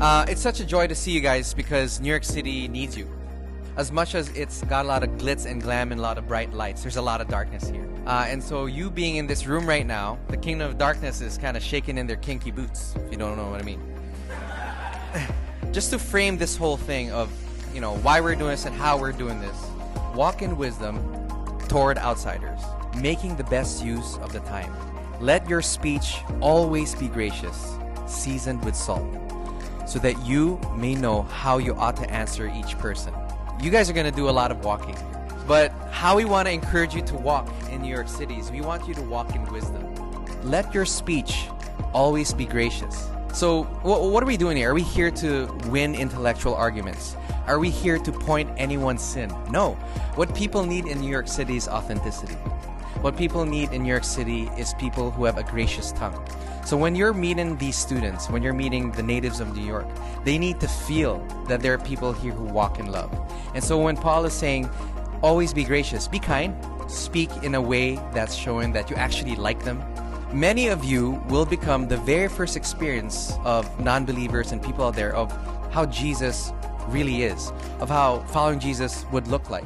It's such a joy to see you guys because New York City needs you. As much as it's got a lot of glitz and glam and a lot of bright lights, there's a lot of darkness here. And so you being in this room right now, the kingdom of darkness is kind of shaking in their kinky boots, if you don't know what I mean. Just to frame this whole thing of, why we're doing this and how we're doing this, walk in wisdom toward outsiders, making the best use of the time. Let your speech always be gracious, seasoned with salt, so that you may know how you ought to answer each person. You guys are going to do a lot of walking, but how we want to encourage you to walk in New York City is we want you to walk in wisdom. Let your speech always be gracious. So what are we doing here? Are we here to win intellectual arguments? Are we here to point anyone's sin? No. What people need in New York City is authenticity. What people need in New York City is people who have a gracious tongue. So when you're meeting these students, when you're meeting the natives of New York, they need to feel that there are people here who walk in love. And so when Paul is saying, always be gracious, be kind, speak in a way that's showing that you actually like them. Many of you will become the very first experience of non-believers and people out there of how Jesus really is, of how following Jesus would look like.